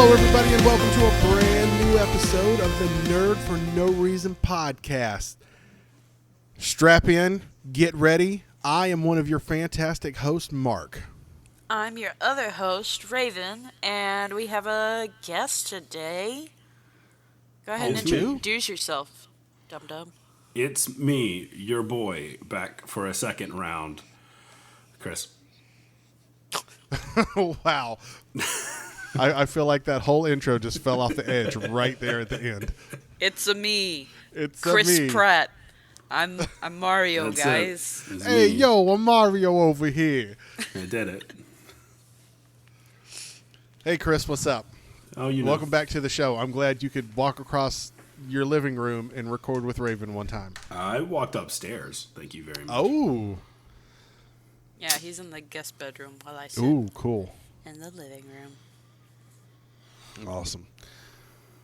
Hello, everybody, and welcome to a brand new episode of the Nerd for No Reason podcast. Strap in, get ready. I am one of your fantastic hosts, Mark. I'm your other host, Raven, and we have a guest today. Go ahead and introduce yourself, dum-dum. It's me, your boy, back for a second round. Chris. Wow. I feel like that whole intro just fell off the edge right there at the end. It's a me. It's Chris a me. Pratt. I'm Mario, That's guys. Hey, yo, I'm Mario over here. I did it. Hey, Chris, what's up? Oh, you know. Welcome back to the show. I'm glad you could walk across your living room and record with Raven one time. I walked upstairs. Thank you very much. Oh. Yeah, he's in the guest bedroom while I sit Ooh, cool. in the living room. Awesome.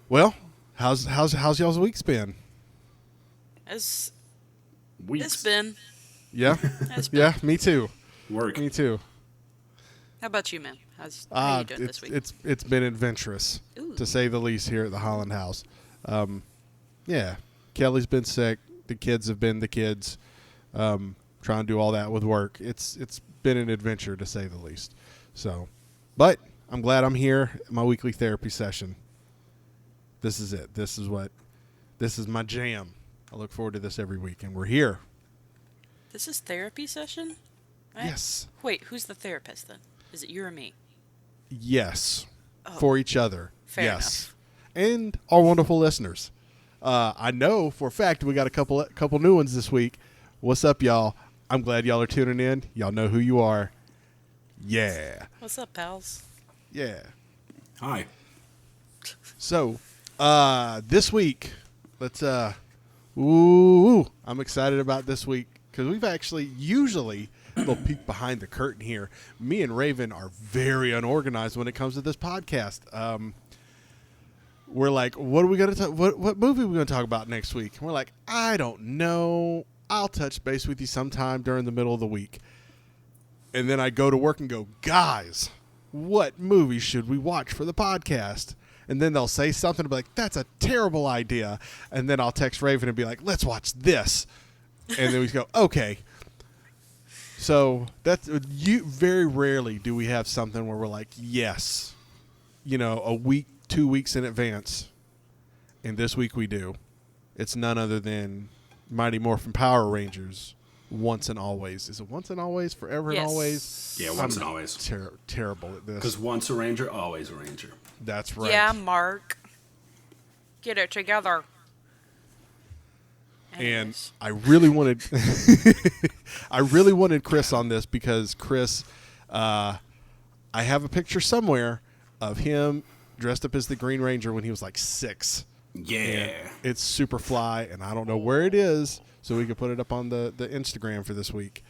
Well, how's y'all's week's been? It's Weeks. been. Yeah? It's been. Yeah, me too. Work. Me too. How about you, man? How you doing this week? It's been adventurous, Ooh. to say the least, here at the Holland House. Yeah, Kelly's been sick. The kids have been the kids. Trying to do all that with work. It's been an adventure, to say the least. So, but I'm glad I'm here. My weekly therapy session. This is it. This is my jam. I look forward to this every week, and we're here. This is therapy session? Yes. Wait, who's the therapist then? Is it you or me? Yes. Oh, For each other. fair Yes. And our wonderful listeners. I know for a fact we got a couple new ones this week. What's up, y'all? I'm glad y'all are tuning in. Y'all know who you are. Yeah. What's up, pals? Yeah. Hi. So, this week, I'm excited about this week because we've actually usually a little peek behind the curtain here. Me and Raven are very unorganized when it comes to this podcast. We're like, what are we going to what movie are we going to talk about next week? And we're like, I don't know. I'll touch base with you sometime during the middle of the week. And then I go to work and go, guys, what movie should we watch for the podcast? And then they'll say something and be like, that's a terrible idea. And then I'll text Raven and be like, let's watch this. And then we go, okay. So very rarely do we have something where we're like, yes, a week, 2 weeks in advance. And this week we do. It's none other than Mighty Morphin Power Rangers. Once and always. Is it once and always? Forever and always? Yeah, once and always. Terrible at this. Because once a ranger, always a ranger. That's right. Yeah, Mark. Get it together. And Anyways. I really wanted Chris on this because Chris, I have a picture somewhere of him dressed up as the Green Ranger when he was like 6. Yeah. And it's super fly, and I don't know where it is, so we can put it up on the Instagram for this week.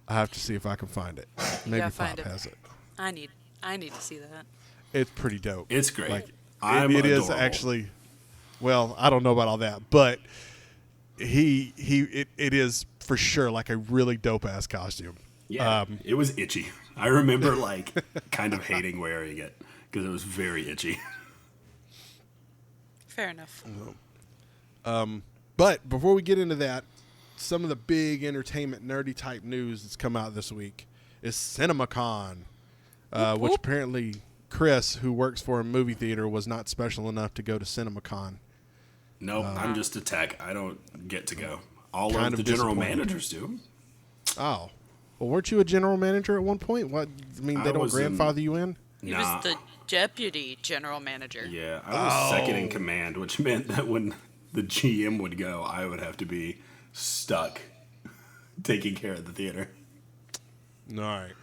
I have to see if I can find it. Maybe Pop find it. has it. I need to see that. It's pretty dope. It's great. Like, I'm it is adorable. actually. Well, I don't know about all that, but it is for sure like a really dope ass costume. Yeah. It was itchy. I remember kind of hating wearing it because it was very itchy. Fair enough. But before we get into that, some of the big entertainment nerdy type news that's come out this week is CinemaCon, which apparently Chris, who works for a movie theater, was not special enough to go to CinemaCon. No, I'm just a tech. I don't get to go. All Kind of of the general disappointed. managers do. Oh, well, weren't you a general manager at one point? What? I mean, they I don't was grandfather you in? He Nah. was the deputy general manager. Yeah, I was second in command, which meant that when the GM would go, I would have to be stuck taking care of the theater. All right.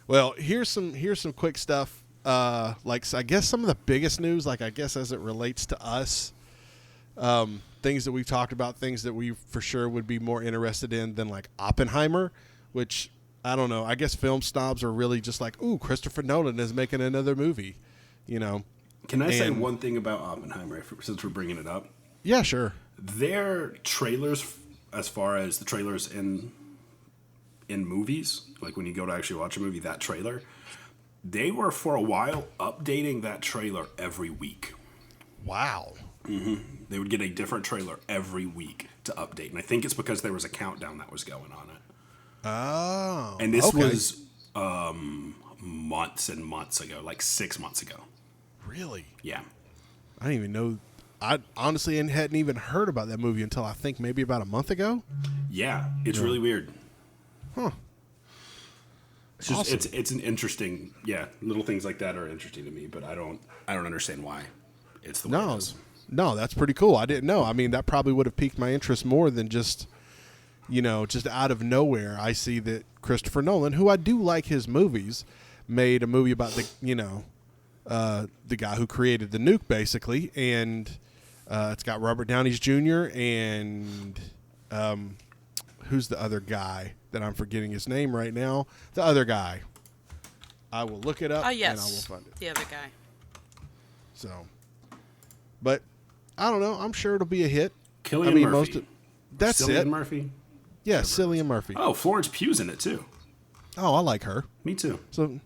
Well, here's some quick stuff. I guess some of the biggest news, I guess as it relates to us, things that we've talked about, things that we for sure would be more interested in than like Oppenheimer, which I don't know. I guess film snobs are really just like, ooh, Christopher Nolan is making another movie, Can I say one thing about Oppenheimer since we're bringing it up? Yeah, sure. Their trailers, as far as the trailers in movies, like when you go to actually watch a movie, that trailer, They were for a while updating that trailer every week. Wow. They would get a different trailer every week to update. And I think it's because there was a countdown that was going on it. Oh. And this okay. was months and months ago, like 6 months ago. Really? Yeah. I didn't even know. I honestly hadn't even heard about that movie until I think maybe about a month ago. Yeah, it's really weird. Huh. It's just Awesome. it's an interesting, little things like that are interesting to me, but I don't understand why it's the way it is. No, that's pretty cool. I didn't know. I mean, that probably would have piqued my interest more than just, just out of nowhere. I see that Christopher Nolan, who I do like his movies, made a movie about the guy who created the nuke, basically, and it's got Robert Downey Jr. and who's the other guy that I'm forgetting his name right now? The other guy. I will look it up Oh, yes. and I will find it. The other guy. So, but I don't know. I'm sure it'll be a hit. Cillian Murphy. That's Cillian it. Murphy. Yeah, Cillian Murphy. Oh, Florence Pugh's in it too. Oh, I like her. Me too. So,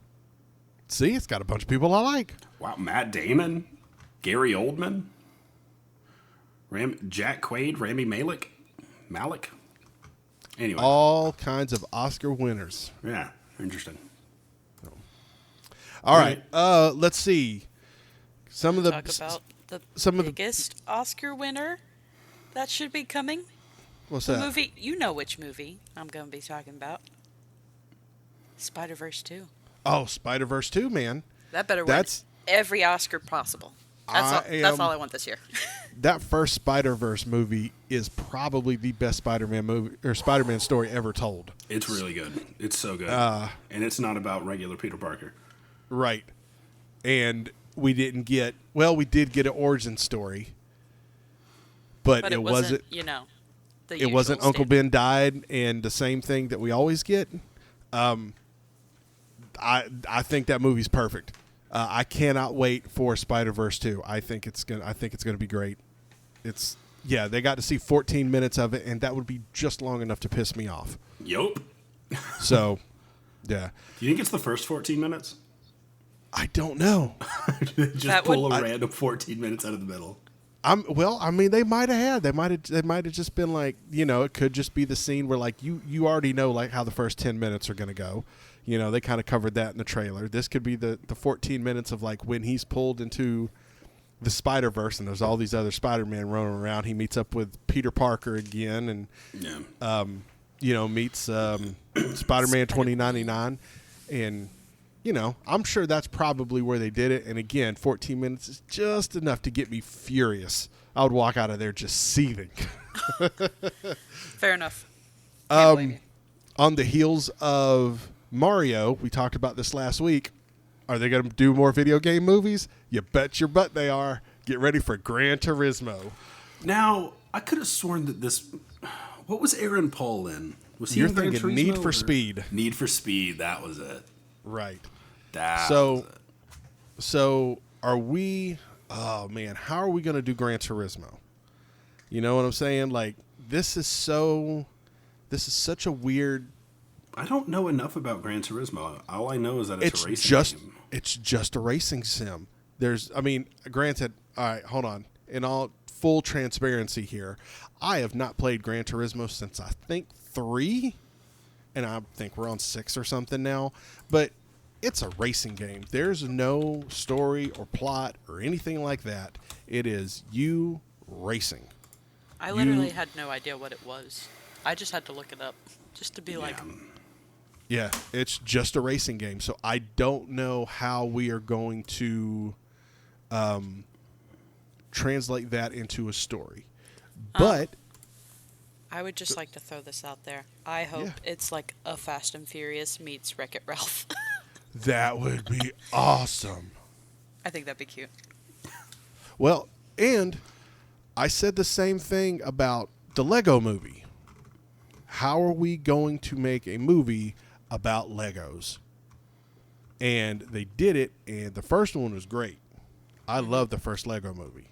see, it's got a bunch of people I like. Wow, Matt Damon, Gary Oldman, Jack Quaid, Rami Malek. Anyway, All kinds of Oscar winners. yeah, interesting. All right. Let's see. Some of the Talk about the some of the- biggest Oscar winner that should be coming. what's The that? movie, you know which movie I'm going to be talking about. Spider-Verse 2. Oh, Spider-Verse 2, man. That better That's- win every Oscar possible. That's all I want this year. That first Spider-Verse movie is probably the best Spider-Man movie or Spider-Man story ever told. It's really good. It's so good, and it's not about regular Peter Parker. Right. And we did get an origin story, but it wasn't, the it wasn't usual Uncle standard. Ben died and the same thing that we always get. I think that movie's perfect. I cannot wait for Spider-Verse 2. I think it's gonna be great. They got to see 14 minutes of it, and that would be just long enough to piss me off. Yup. So, yeah. Do you think it's the first 14 minutes? I don't know. Just pull a random 14 minutes out of the middle. They might have had. They might have just been like, it could just be the scene where like you already know like how the first 10 minutes are gonna go. They kind of covered that in the trailer. This could be the 14 minutes of like when he's pulled into the Spider-Verse and there's all these other Spider-Man running around. He meets up with Peter Parker again and meets Spider-Man 2099 and I'm sure that's probably where they did it. And again, 14 minutes is just enough to get me furious. I would walk out of there just seething. Fair enough. Can't blame you. On the heels of Mario, we talked about this last week. Are they going to do more video game movies? You bet your butt they are. Get ready for Gran Turismo. Now, I could have sworn that this... What was Aaron Paul in? Was he You're in Gran thinking Turismo Need for or- Speed. Need for Speed, that was it. Right. That was it. So are we... Oh, man. How are we going to do Gran Turismo? You know what I'm saying? Like, this is such a weird... I don't know enough about Gran Turismo. All I know is that it's a racing game. It's just a racing sim. Granted, all right, hold on. In all full transparency here, I have not played Gran Turismo since I think 3, and I think we're on 6 or something now. But it's a racing game. There's no story or plot or anything like that. It is you racing. I literally had no idea what it was. I just had to look it up just to be like... Yeah, it's just a racing game. So I don't know how we are going to translate that into a story. But I would just like to throw this out there. I hope it's like a Fast and Furious meets Wreck-It Ralph. that would be awesome. I think that'd be cute. Well, and I said the same thing about the Lego movie. How are we going to make a movie about Legos? And they did it, and the first one was great. I love the first Lego movie.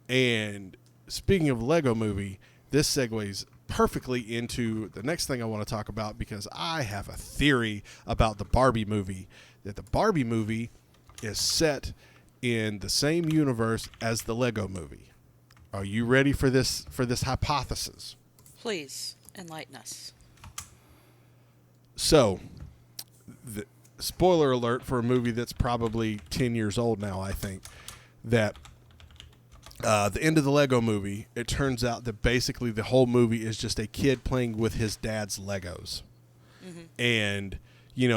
And speaking of Lego movie, this segues perfectly into the next thing I want to talk about because I have a theory about the Barbie movie that the Barbie movie is set in the same universe as the Lego movie. Are you ready for this hypothesis? Please enlighten us. So, spoiler alert for a movie that's probably 10 years old now, I think, that the end of the Lego movie, it turns out that basically the whole movie is just a kid playing with his dad's Legos. Mm-hmm. And,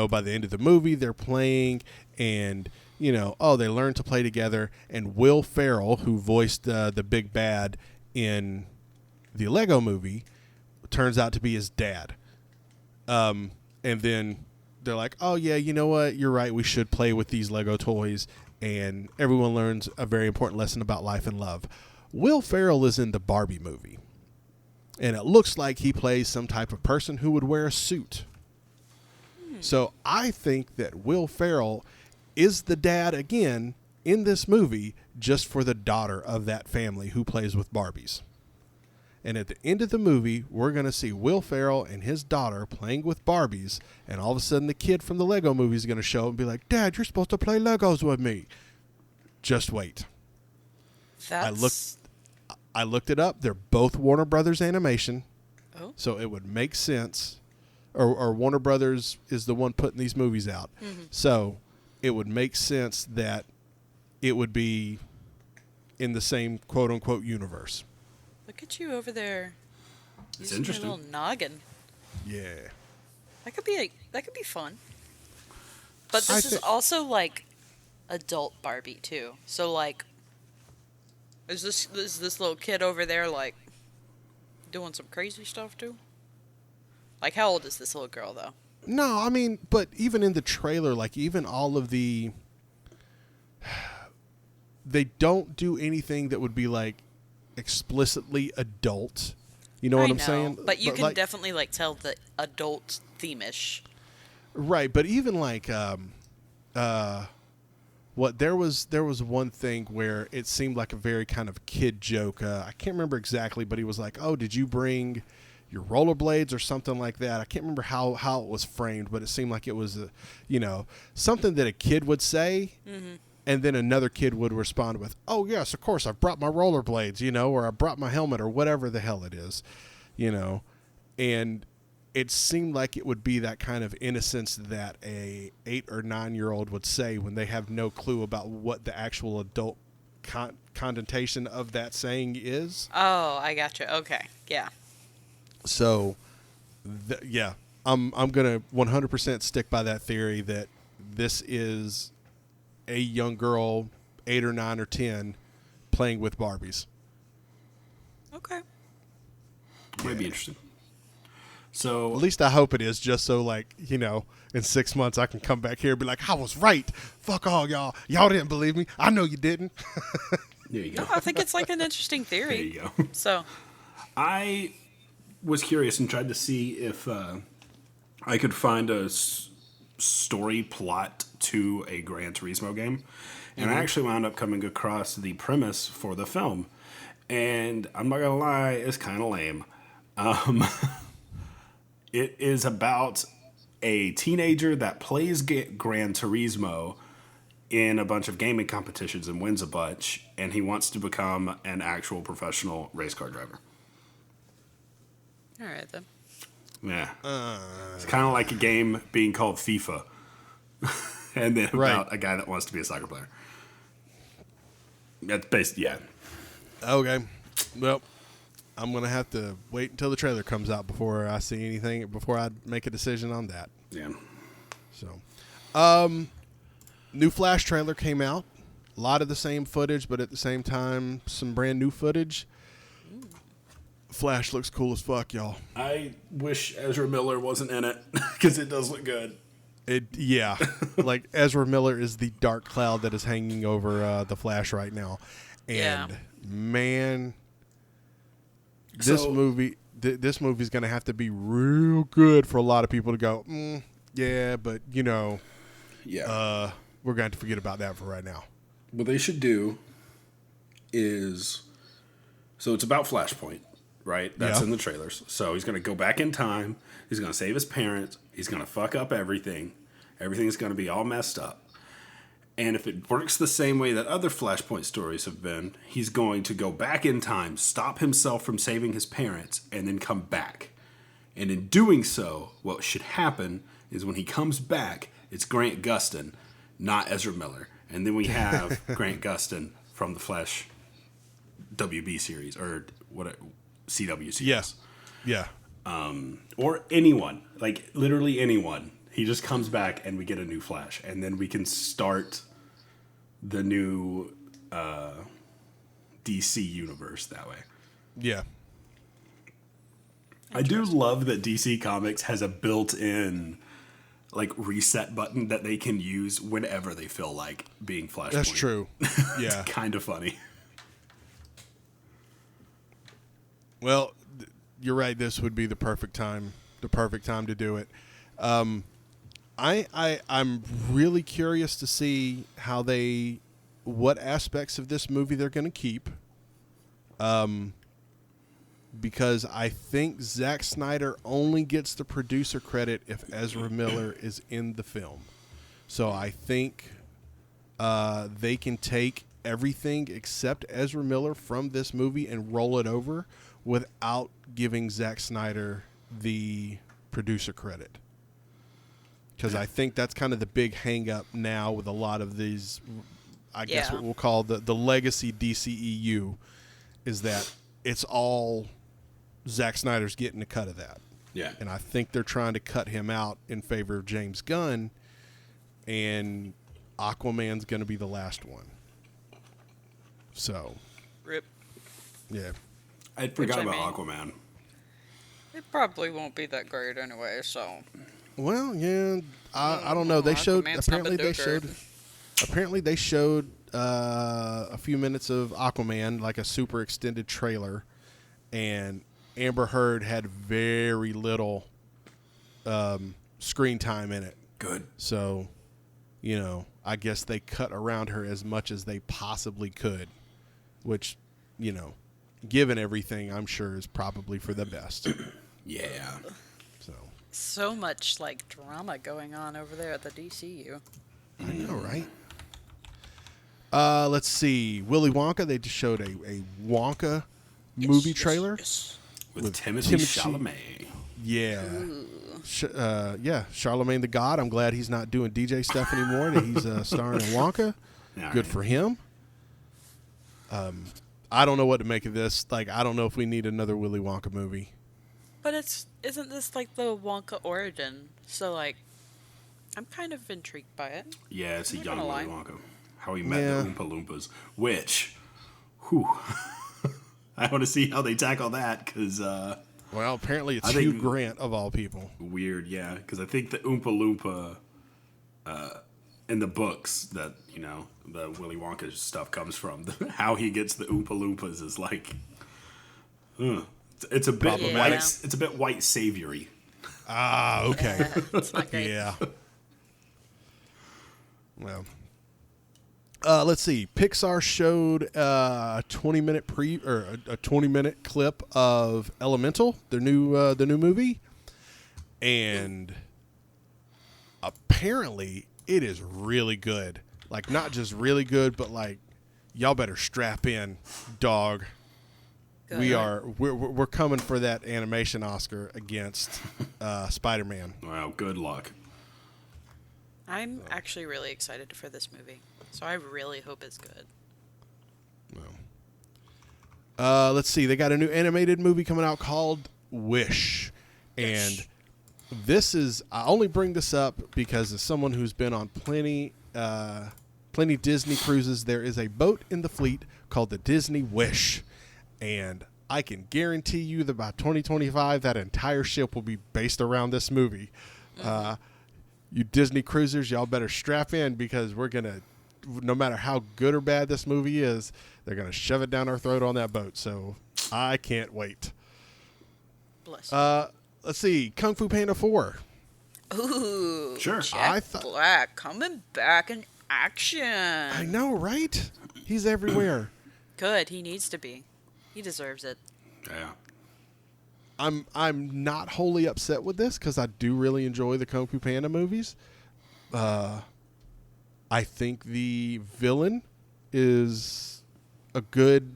by the end of the movie, they're playing and, they learn to play together. And Will Ferrell, who voiced the big bad in the Lego movie, turns out to be his dad. And then they're like, oh, yeah, you know what? You're right. We should play with these Lego toys. And everyone learns a very important lesson about life and love. Will Ferrell is in the Barbie movie. And it looks like he plays some type of person who would wear a suit. So I think that Will Ferrell is the dad again in this movie just for the daughter of that family who plays with Barbies. And at the end of the movie, we're going to see Will Ferrell and his daughter playing with Barbies. And all of a sudden, the kid from the Lego movie is going to show up and be like, Dad, you're supposed to play Legos with me. Just wait. I looked it up. They're both Warner Brothers Animation. Oh. So it would make sense. Or Warner Brothers is the one putting these movies out. Mm-hmm. So it would make sense that it would be in the same quote-unquote universe. Look at you over there. It's interesting. Your little noggin. Yeah. That could be fun. But this is also like adult Barbie too. So like, is this little kid over there like doing some crazy stuff too? Like, how old is this little girl though? No, I mean, but even in the trailer, like even all of the, they don't do anything that would be like explicitly adult. You know what I'm saying? But you can definitely like tell the adult theme-ish. Right, but even like what there was one thing where it seemed like a very kind of kid joke. I can't remember exactly, but he was like, "Oh, did you bring your rollerblades or something like that?" I can't remember how it was framed, but it seemed like it was something that a kid would say. Mm-hmm. And then another kid would respond with, "Oh, yes, of course, I brought my rollerblades, or I brought my helmet," or whatever the hell it is, And it seemed like it would be that kind of innocence that a 8 or 9-year-old would say when they have no clue about what the actual adult connotation of that saying is. Oh, I gotcha. Okay, yeah. So, yeah, I'm going to 100% stick by that theory that this is a young girl, 8 or 9 or 10, playing with Barbies. Okay. Might be interesting. So at least I hope it is, just so in 6 months I can come back here and be like, I was right. Fuck all y'all. Y'all didn't believe me. I know you didn't. There you go. No, I think it's like an interesting theory. There you go. So I was curious and tried to see if I could find a story plot to a Gran Turismo game. And I actually wound up coming across the premise for the film. And I'm not going to lie, it's kind of lame. It is about a teenager that plays Gran Turismo in a bunch of gaming competitions and wins a bunch. And he wants to become an actual professional race car driver. All right, then. Yeah. It's kind of like a game being called FIFA. And then about a guy that wants to be a soccer player. That's basically, yeah. Okay. Well, I'm going to have to wait until the trailer comes out before I see anything, before I make a decision on that. Yeah. So, new Flash trailer came out. A lot of the same footage, but at the same time, some brand new footage. Flash looks cool as fuck, y'all. I wish Ezra Miller wasn't in it because it does look good. Yeah. Like Ezra Miller is the dark cloud that is hanging over the Flash right now. And man, this movie's going to have to be real good for a lot of people to go, yeah, but we're going to have to forget about that for right now. What they should do is, so it's about Flashpoint. Right? That's in the trailers. So he's going to go back in time. He's going to save his parents. He's going to fuck up everything. Everything's going to be all messed up. And if it works the same way that other Flashpoint stories have been, he's going to go back in time, stop himself from saving his parents, and then come back. And in doing so, what should happen is when he comes back, it's Grant Gustin, not Ezra Miller. And then we have Grant Gustin from the Flash WB series, or what, CW series. Yes. Yeah. Or anyone, like literally anyone. He just comes back and we get a new Flash. And then we can start the new DC universe that way. Yeah. I do love that DC Comics has a built-in like reset button that they can use whenever they feel like being Flashpoint. That's true. Yeah. It's kind of funny. Well, you're right. This would be the perfect time to do it. I'm really curious to see what aspects of this movie they're going to keep. Because I think Zack Snyder only gets the producer credit if Ezra Miller is in the film. So I think they can take everything except Ezra Miller from this movie and roll it over without giving Zack Snyder the producer credit. Because I think that's kind of the big hang-up now with a lot of these, I guess what we'll call the legacy DCEU, is that it's all Zack Snyder's getting a cut of that. Yeah. And I think they're trying to cut him out in favor of James Gunn, and Aquaman's going to be the last one. So. Rip. Yeah. I forgot about Aquaman. It probably won't be that great anyway, so. Well, yeah, I don't know. They showed apparently they showed a few minutes of Aquaman, like a super extended trailer, and Amber Heard had very little screen time in it. Good. So, I guess they cut around her as much as they possibly could, which, given everything, I'm sure is probably for the best. Yeah. So much like drama going on over there at the DCU. I know, right? Let's see. Willy Wonka. They just showed a Wonka movie trailer with Timothée Chalamet. Yeah. Charlemagne the God. I'm glad he's not doing DJ stuff anymore. That he's starring in Wonka. Good for him. I don't know what to make of this. Like, I don't know if we need another Willy Wonka movie. But isn't this like the Wonka origin? So like, I'm kind of intrigued by it. Yeah, it's a young Willy Wonka. How he met the Oompa Loompas. Which, I want to see how they tackle that because. Well, apparently it's Hugh Grant of all people. Weird, yeah, because I think the Oompa Loompa in the books that the Willy Wonka stuff comes from. How he gets the Oompa Loompas is like. It's a bit white. It's a bit white savoury. Ah, okay. It's not great. Yeah. Well, let's see. Pixar showed a 20-minute a 20-minute clip of Elemental, the new movie, and apparently it is really good. Like, not just really good, but like, y'all better strap in, dog. We're coming for that animation Oscar against Spider-Man. Wow, good luck. I'm actually really excited for this movie, so I really hope it's good. Well, let's see. They got a new animated movie coming out called Wish, and this is. I only bring this up because as someone who's been on plenty Disney cruises, there is a boat in the fleet called the Disney Wish. And I can guarantee you that by 2025, that entire ship will be based around this movie. You Disney cruisers, y'all better strap in because we're going to, no matter how good or bad this movie is, they're going to shove it down our throat on that boat. So I can't wait. Bless you. Let's see. Kung Fu Panda 4. Ooh. Sure. Jack Black coming back in action. I know, right? He's everywhere. Good. He needs to be. He deserves it. Yeah. I'm not wholly upset with this because I do really enjoy the Kung Fu Panda movies, I think the villain is a good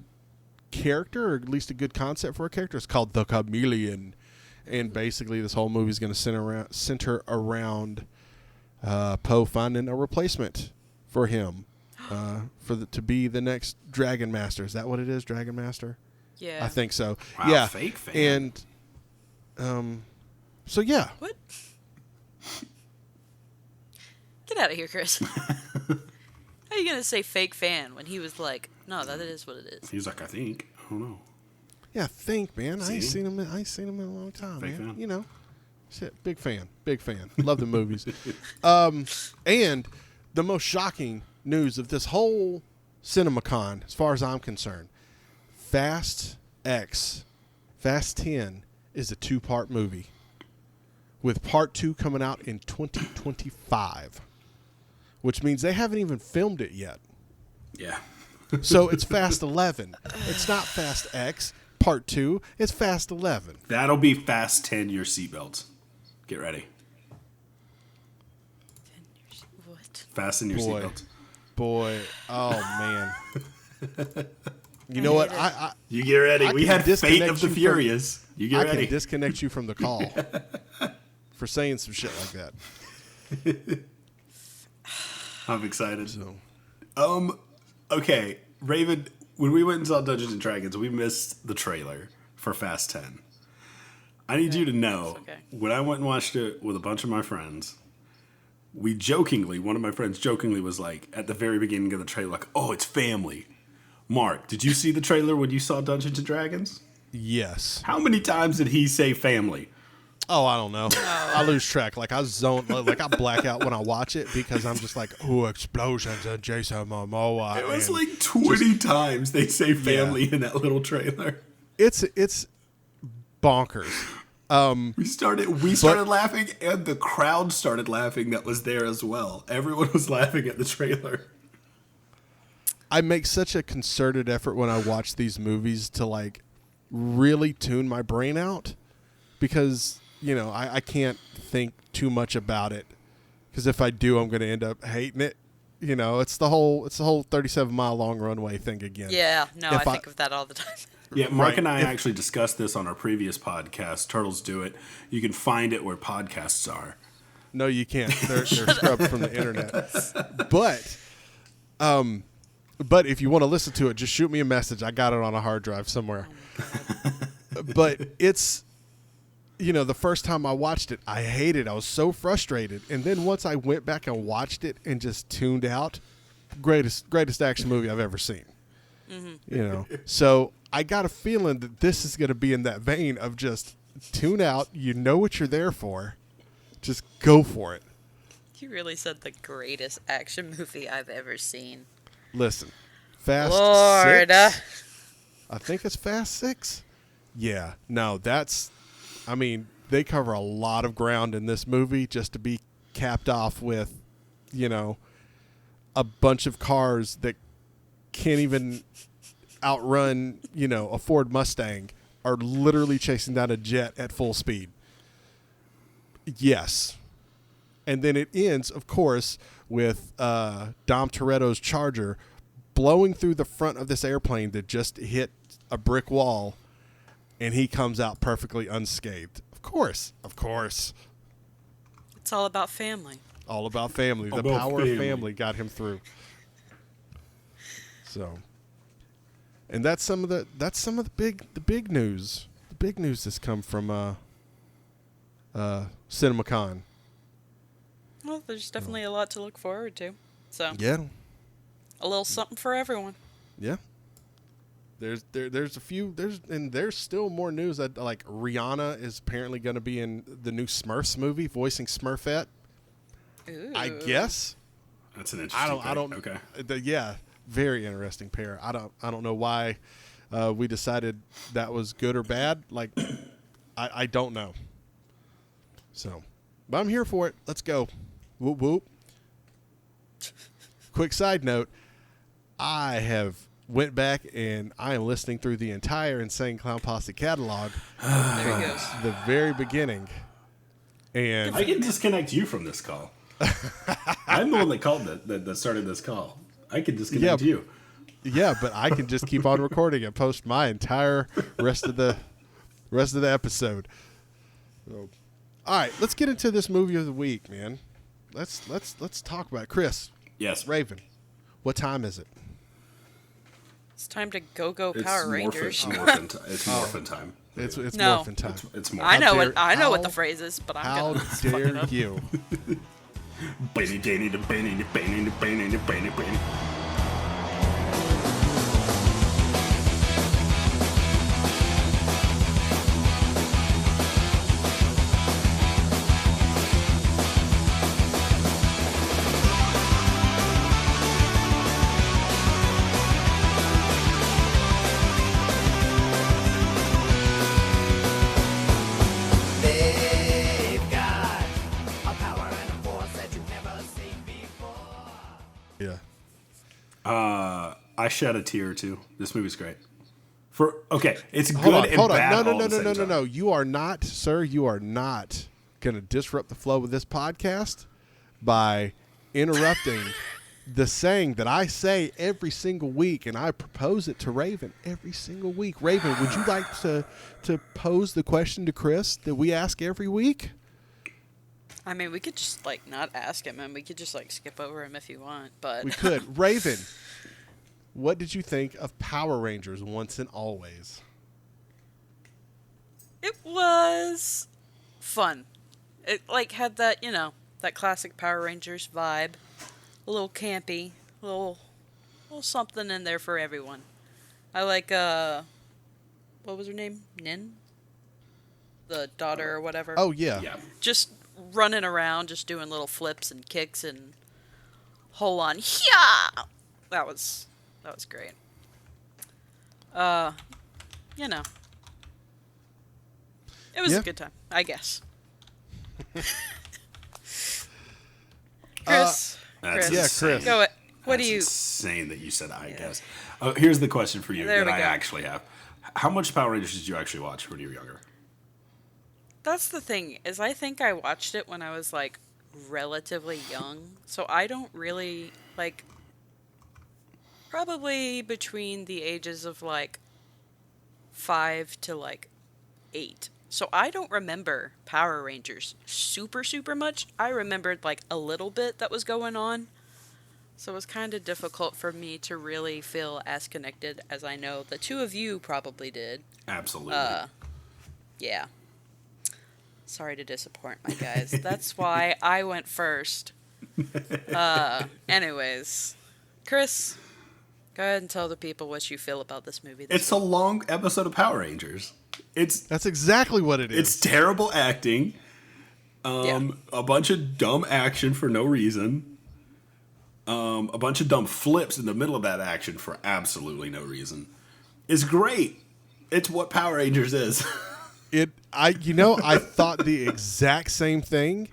character, or at least a good concept for a character. It's called the Chameleon, and basically this whole movie is going to center around Poe finding a replacement for him, to be the next Dragon Master. Is that what it is, Dragon Master? Yeah, I think so. Wow, yeah, fake fan. And so yeah. What? Get out of here, Chris. How are you gonna say fake fan when he was like, no, that is what it is? He's like, I think. I don't know. Yeah, think, man. I ain't See? seen him. I ain't seen him in a long time, Fake man. fan. You know, shit. Big fan. Big fan. Love the movies. And the most shocking news of this whole CinemaCon, as far as I'm concerned, Fast 10 is a 2-part movie, with part 2 coming out in 2025, which means they haven't even filmed it yet. Yeah. So it's Fast 11. It's not Fast X Part 2. It's Fast 11. That'll be Fast 10 your seatbelts. Get ready. What? Fasten your seatbelts. Boy, oh man. You know what? You get ready. I We can had Fate disconnect of the you from- Furious. You get I ready. can disconnect you from the call for saying some shit like that. I'm excited. So Okay, Raven, when we went and saw Dungeons and Dragons, we missed the trailer for Fast 10. I need you to know, okay. when I went and watched it with a bunch of my friends, one of my friends jokingly was like, at the very beginning of the trailer, like, oh, it's family. Mark, did you see the trailer when you saw Dungeons and Dragons? yes. How many times did he say family? Oh, I don't know. I lose track. Like I zone. Like I black out when I watch it because I'm just like, oh, explosions and Jason Momoa. It was and like 20 times they say family in that little trailer. it's bonkers. We started laughing, and the crowd started laughing that was there as well. Everyone was laughing at the trailer. I make such a concerted effort when I watch these movies to like really tune my brain out, because I can't think too much about it, because if I do, I'm going to end up hating it. It's the whole 37-mile long runway thing again. Yeah, no, I think of that all the time. Yeah, Mark Right. and I actually discussed this on our previous podcast, Turtles Do It. You can find it where podcasts are. No, you can't. They're scrubbed from the internet. But if you want to listen to it, just shoot me a message. I got it on a hard drive somewhere. But it's, the first time I watched it, I hated it. I was so frustrated. And then once I went back and watched it and just tuned out, greatest action movie I've ever seen. Mm-hmm. So I got a feeling that this is going to be in that vein of just tune out. You know what you're there for. Just go for it. You really said the greatest action movie I've ever seen. Listen, Fast Lord. 6. I think it's Fast 6. Yeah. No, they cover a lot of ground in this movie just to be capped off with, a bunch of cars that can't even outrun, a Ford Mustang, are literally chasing down a jet at full speed. Yes. And then it ends, of course, with Dom Toretto's Charger blowing through the front of this airplane that just hit a brick wall, and he comes out perfectly unscathed. Of course. It's all about family. All about family. The About power family. of family got him through. So, and that's some of the big news. The big news that's come from CinemaCon. Well, there's definitely a lot to look forward to. So, Yeah. a little something for everyone. Yeah. There's a few there's still more news that like Rihanna is apparently going to be in the new Smurfs movie voicing Smurfette. Ooh. I guess. That's an interesting I don't. Okay. Yeah, very interesting pair. I don't know why we decided that was good or bad. Like, I don't know. So, but I'm here for it. Let's go. Whoop whoop. Quick side note: I have went back and I am listening through the entire Insane Clown Posse catalog There he goes. the very beginning. And I can disconnect you from this call. I'm the one that called that started this call. I could disconnect you. Yeah, but I can just keep on recording and post my entire rest of the episode. So, all right, let's get into this movie of the week, man. Let's talk about it. Chris. Yes. Raven. What time is it? It's time to go Power Rangers. It's morphin time. It's No. morphin time. It's more. I know what the phrase is, but I'm How gonna fuck it dare up. you? They've got a power and a force that you've never seen before. Yeah. I shed a tear or two. This movie's great. It's good Hold on. and bad. No. You are not, sir. You are not going to disrupt the flow of this podcast by interrupting the saying that I say every single week, and I propose it to Raven every single week. Raven, would you like to pose the question to Chris that we ask every week? I mean, we could just not ask him, and we could just skip over him if you want. But We could. Raven, what did you think of Power Rangers Once and Always? it was fun. It had that that classic Power Rangers vibe, a little campy, a little something in there for everyone. I like what was her name? Nin, the daughter or whatever. Oh, yeah. Yeah. Just running around, just doing little flips and kicks and whole on. Yeah, that was great. It was Yeah. a good time, I guess. Chris, That's Yeah, insane. Chris. go. What do That's you? insane that you said I guess. Here's the question for you There that we I go. actually have. How much Power Rangers did you actually watch when you were younger? That's the thing, is I think I watched it when I was relatively young, so I don't really probably between the ages of 5 to 8. So I don't remember Power Rangers super much. I remembered a little bit that was going on. So it was kind of difficult for me to really feel as connected as I know the two of you probably did. Absolutely. Yeah. Sorry to disappoint my guys. That's why I went first. Anyways, Chris, go ahead and tell the people what you feel about this movie. It's a long episode of Power Rangers. That's exactly what it is. It's terrible acting. Yeah. A bunch of dumb action for no reason. A bunch of dumb flips in the middle of that action for absolutely no reason. It's great. It's what Power Rangers is. I thought the exact same thing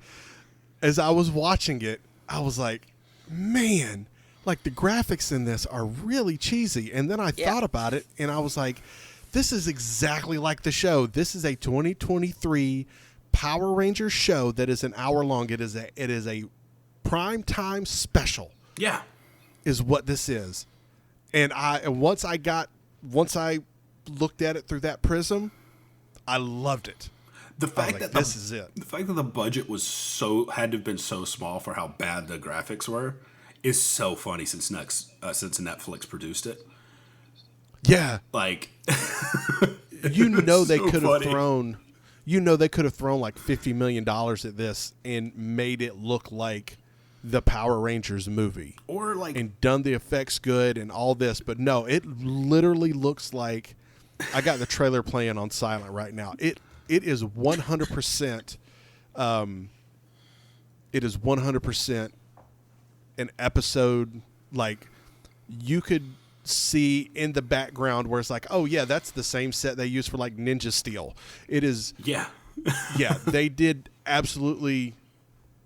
as I was watching it. I was like, man, the graphics in this are really cheesy. And then I thought about it, and I was like, this is exactly like the show. This is a 2023 Power Rangers show that is an hour long. It is a prime time special. Yeah. Is what this is. And once I looked at it through that prism, I loved it. The fact that this is it. The fact that the budget had to have been so small for how bad the graphics were is so funny since Netflix produced it. Yeah. They could have thrown $50 million at this and made it look like the Power Rangers movie. Or and done the effects good and all this, but no, it literally looks like I got the trailer playing on silent right now. It is 100%. It is 100% an episode you could see in the background where it's oh yeah, that's the same set they use for Ninja Steel. It is. Yeah. Yeah, they did absolutely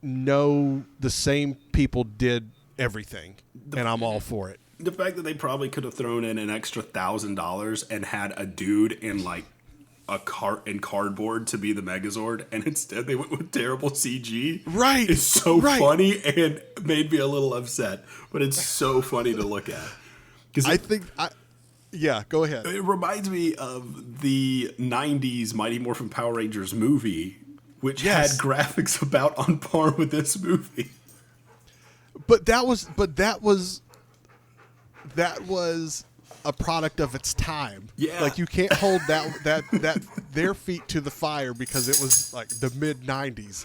know the same people did everything, and I'm all for it. The fact that they probably could have thrown in an extra $1,000 and had a dude in cardboard to be the Megazord, and instead they went with terrible CG. Right. It's so right. funny and made me a little upset, but it's so funny to look at. Yeah, go ahead. It reminds me of the 90s Mighty Morphin Power Rangers movie, which had graphics about on par with this movie. But that was a product of its time. Yeah. Like you can't hold that their feet to the fire because it was like the mid 90s.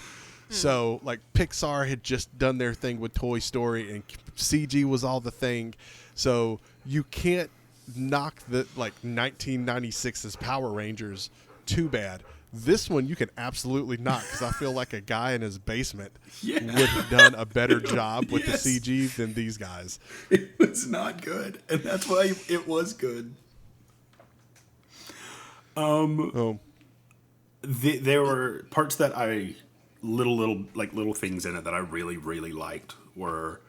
So like Pixar had just done their thing with Toy Story and CG was all the thing. So you can't knock the like 1996's Power Rangers too bad. This one you can absolutely knock because I feel like a guy in his basement would have done a better job with the CG than these guys. It was not good, and that's why it was good. There were parts that little things in it that I really, really liked were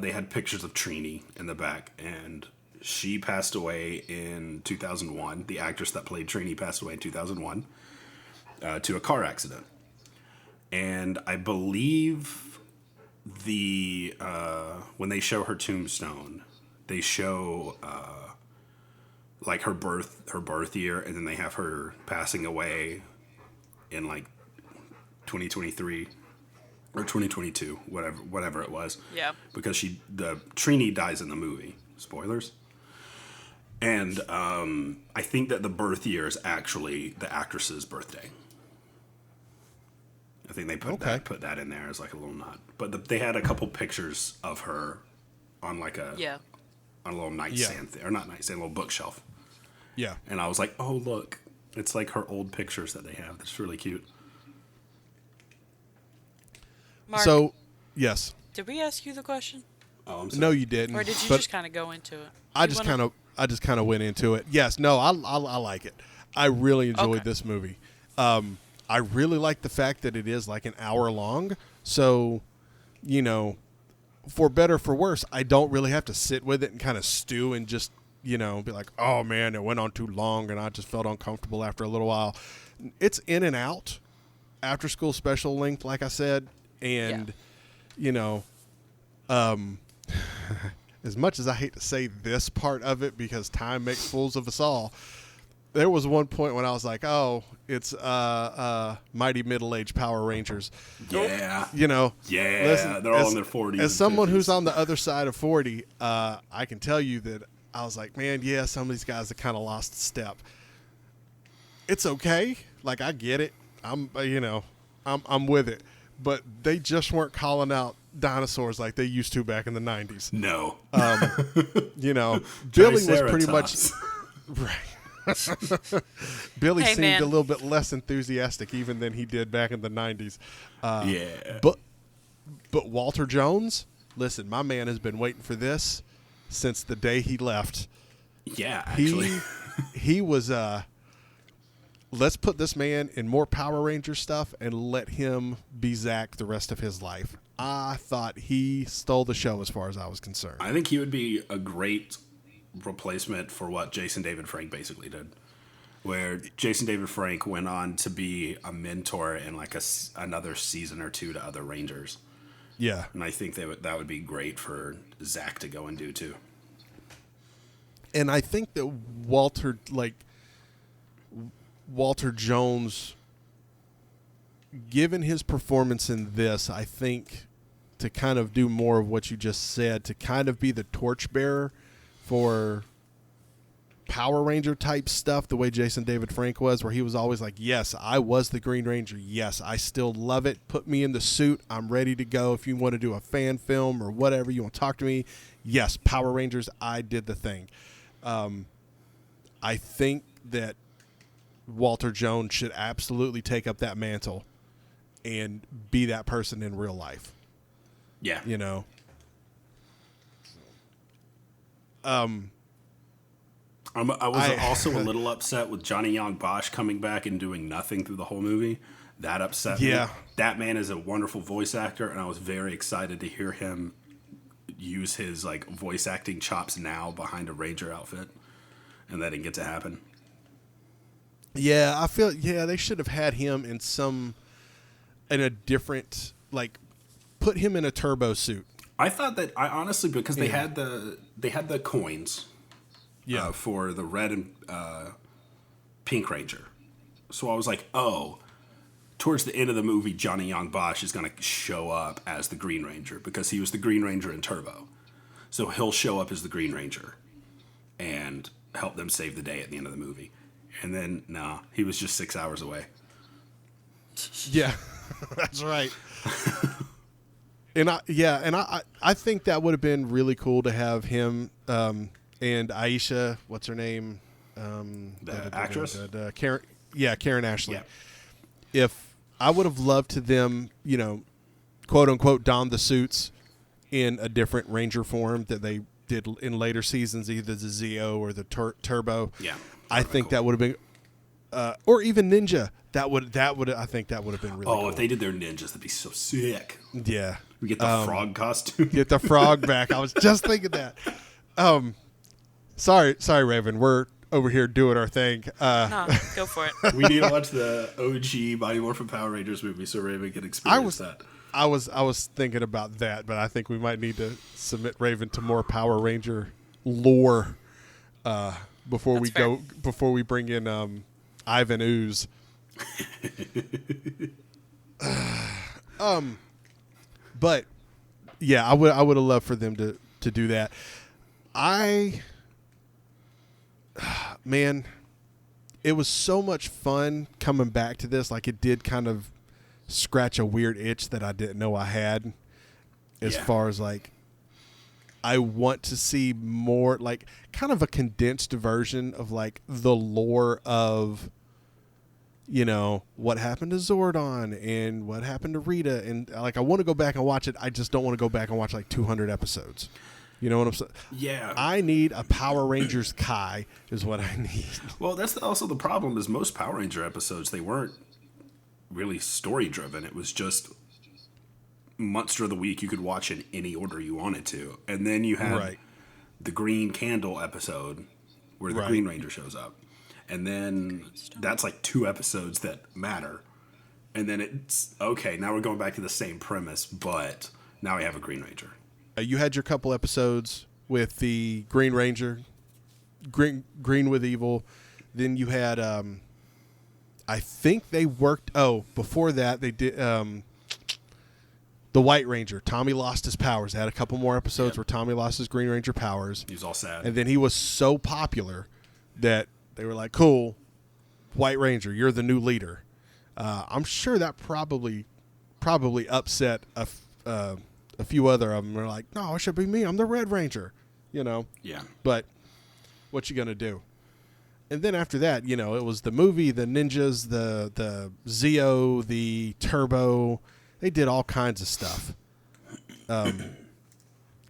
they had pictures of Trini in the back, and she passed away in 2001. The actress that played Trini passed away in 2001 to a car accident. And I believe when they show her tombstone, they show like her birth year, and then they have her passing away in like 2023 or 2022, whatever it was. Yeah. Because Trini dies in the movie. Spoilers. And I think that the birth year is actually the actress's birthday. I think they put that in there as like a little nod. But they had a couple pictures of her on like on a little nightstand or not nightstand, a little bookshelf. Yeah. And I was like, oh look, it's like her old pictures that they have. That's really cute. Mark, So, yes. did we ask you the question? Oh, I'm sorry. No, you didn't. Or did you but just kind of go into it? I just kind of went into it. Yes, no, I like it. I really enjoyed this movie. I really like the fact that it is like an hour long. So, for better or for worse, I don't really have to sit with it and kind of stew and just, be like, oh man, it went on too long and I just felt uncomfortable after a little while. It's in and out, after school special length, like I said. And, as much as I hate to say this part of it because time makes fools of us all, there was one point when I was like, oh, it's Mighty Middle-Aged Power Rangers. Yeah. Listen, they're all in their 40s. As someone 50s. who's on the other side of 40, I can tell you that I was like, man, yeah, some of these guys have kind of lost a step. It's okay. Like, I get it. I'm with it. But they just weren't calling out dinosaurs like they used to back in the 90s. No. Billy was pretty much right. Billy seemed a little bit less enthusiastic even than he did back in the 90s. But Walter Jones, listen, my man has been waiting for this since the day he left. Yeah, actually. He was let's put this man in more Power Ranger stuff and let him be Zach the rest of his life. I thought he stole the show as far as I was concerned. I think he would be a great replacement for what Jason David Frank basically did. Where Jason David Frank went on to be a mentor in like another season or two to other Rangers. Yeah. And I think that would be great for Zach to go and do too. And I think that Walter Jones, given his performance in this, I think to kind of do more of what you just said, to kind of be the torchbearer for Power Ranger type stuff, the way Jason David Frank was, where he was always like, yes, I was the Green Ranger. Yes, I still love it. Put me in the suit. I'm ready to go. If you want to do a fan film or whatever, you want to talk to me. Yes, Power Rangers, I did the thing. I think that Walter Jones should absolutely take up that mantle and be that person in real life. Yeah. I was also a little upset with Johnny Young Bosch coming back and doing nothing through the whole movie. That upset me. That man is a wonderful voice actor, and I was very excited to hear him use his like voice acting chops now behind a Ranger outfit, and that didn't get to happen. Yeah, I feel they should have had him in a different, like, put him in a turbo suit. I thought that I honestly, because they had the coins for the red and pink ranger. So I was like, oh, towards the end of the movie, Johnny Young Bosch is going to show up as the Green Ranger because he was the Green Ranger in Turbo. So he'll show up as the Green Ranger and help them save the day at the end of the movie. And then, no, he was just 6 hours away. Yeah, that's right. I think that would have been really cool to have him and Aisha, what's her name? The actress? Karen Ashley. Yeah. If I would have loved to them, quote unquote, don the suits in a different Ranger form that they did in later seasons, either the Zeo or the Turbo. Yeah. I think that would have been, or even Ninja. I think that would have been really cool. Oh, if they did their ninjas, that'd be so sick. Yeah. We get the frog costume. Get the frog back. I was just thinking that. Sorry, Raven. We're over here doing our thing. No, go for it. We need to watch the OG Mighty Morphin Power Rangers movie so Raven can experience that. I was thinking about that, but I think we might need to submit Raven to more Power Ranger lore before we bring in Ivan Ooze. But yeah, I would have loved for them to do that. Man, it was so much fun coming back to this. Like, it did kind of scratch a weird itch that I didn't know I had, as far as, like, I want to see more, like, kind of a condensed version of, like, the lore of, what happened to Zordon and what happened to Rita. And, like, I want to go back and watch it. I just don't want to go back and watch, like, 200 episodes. You know what I'm saying? Yeah. I need a Power Rangers Kai is what I need. Well, that's also the problem is most Power Ranger episodes, they weren't really story driven. It was just Monster of the Week you could watch in any order you wanted to. And then you had the Green Candle episode where the Green Ranger shows up. And then that's like 2 episodes that matter. And then it's, okay, now we're going back to the same premise, but now we have a Green Ranger. You had your couple episodes with the Green Ranger, Green with Evil. Then you had, I think they worked, before that they did the White Ranger. Tommy lost his powers. They had a couple more episodes where Tommy lost his Green Ranger powers. He was all sad. And then he was so popular that they were like, cool, White Ranger, you're the new leader. I'm sure that probably upset a few other of them. They're like, no, it should be me. I'm the Red Ranger, Yeah. But what you gonna do? And then after that, it was the movie, the Ninjas, the Zeo, the Turbo. They did all kinds of stuff. And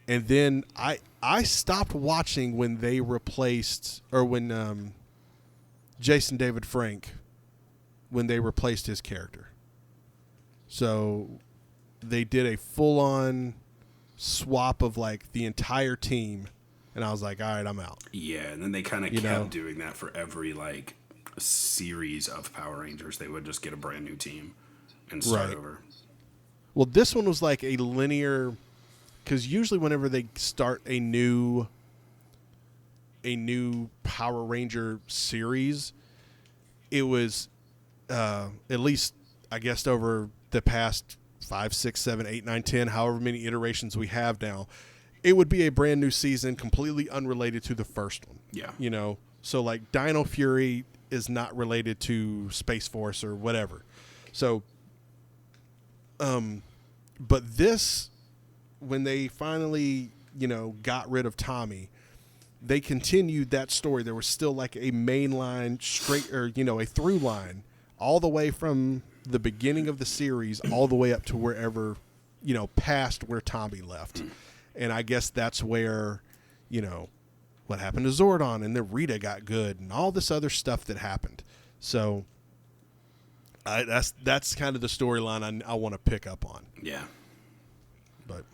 then I stopped watching when they replaced, or when Jason David Frank, when they replaced his character. So they did a full-on swap of, like, the entire team, and I was like, all right, I'm out. Yeah, and then they kind of kept doing that for every, like, series of Power Rangers. They would just get a brand new team and start over. Well, this one was like a linear, because usually whenever they start a new Power Ranger series, it was at least, I guess, over the past 5, 6, 7, 8, 9, 10, however many iterations we have now, it would be a brand new season, completely unrelated to the first one. Yeah. So like Dino Fury is not related to Space Force or whatever. So, but this, when they finally, got rid of Tommy, they continued that story. There was still like a mainline a through line all the way from the beginning of the series all the way up to wherever, past where Tommy left. And I guess that's where, what happened to Zordon, and then Rita got good, and all this other stuff that happened. So that's kind of the storyline I want to pick up on. Yeah. But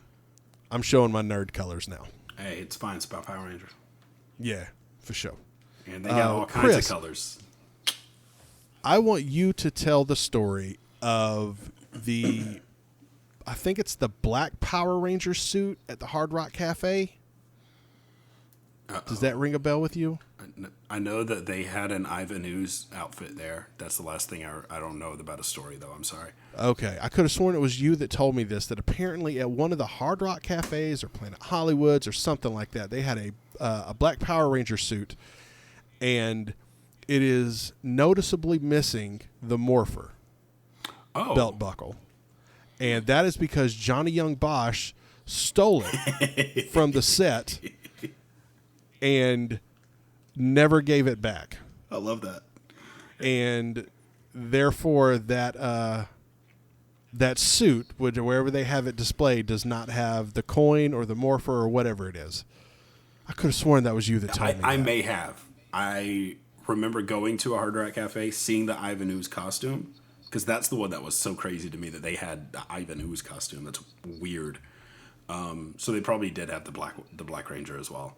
I'm showing my nerd colors now. Hey, it's fine. It's about Power Rangers. Yeah, for sure. And they got all kinds of colors. I want you to tell the story of I think it's the black Power Ranger suit at the Hard Rock Cafe. Does that ring a bell with you? I know that they had an Ivan Ooze outfit there. That's the last thing I don't know about a story, though. I'm sorry. Okay. I could have sworn it was you that told me this, that apparently at one of the Hard Rock Cafes or Planet Hollywoods or something like that, they had a black Power Ranger suit, and it is noticeably missing the Morpher belt buckle. And that is because Johnny Young Bosch stole it from the set and never gave it back. I love that. And therefore that suit, wherever they have it displayed, does not have the coin or the Morpher or whatever it is. I could have sworn that was you that told me I that. may have. I remember going to a Hard Rock Cafe, seeing the Ivan Ooze costume, because that's the one that was so crazy to me that they had the Ivan Ooze costume. That's weird. So they probably did have the Black Ranger as well.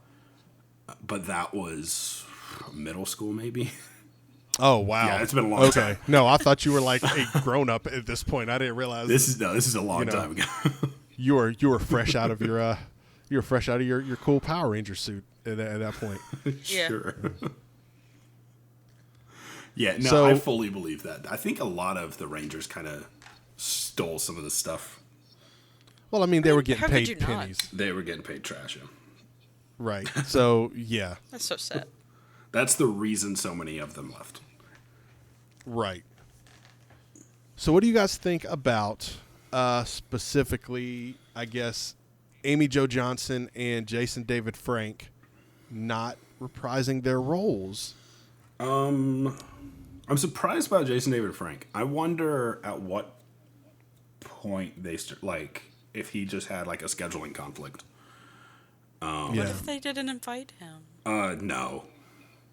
But that was middle school, maybe. Oh, wow. Yeah, it's been a long time. Okay. No, I thought you were like a grown-up at this point. I didn't realize This is a long time ago. you were fresh out of your your cool Power Ranger suit at that point. Yeah. Sure. Yeah, no, So- I fully believe that. I think a lot of the Rangers kind of stole some of the stuff. Well, I mean, they were getting How could paid you not? pennies. They were getting paid trash. Yeah. Right. So, yeah. That's so sad. That's the reason so many of them left. Right. So what do you guys think about specifically, I guess, Amy Jo Johnson and Jason David Frank not reprising their roles? I'm surprised about Jason David Frank. I wonder at what point they if he just had like a scheduling conflict. What if they didn't invite him? No.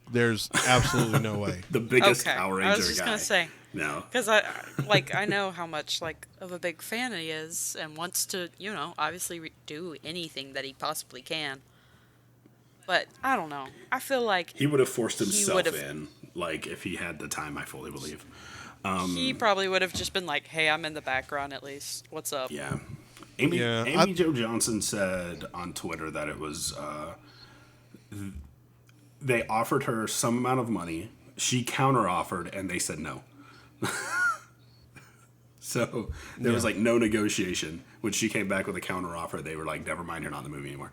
There's absolutely no way. The biggest Okay, Power Ranger I was just guy. gonna say. No. Because I know how much of a big fan he is and wants to, obviously do anything that he possibly can. But I don't know. I feel like He would have forced He himself would've- in, if he had the time, I fully believe. he probably would have just been like, "Hey, I'm in the background at least. What's up?" Yeah. Amy Yeah, Jo Johnson said on Twitter that it was they offered her some amount of money. She counter-offered, and they said no. So there was no negotiation. When she came back with a counter-offer, they were like, never mind, you're not in the movie anymore.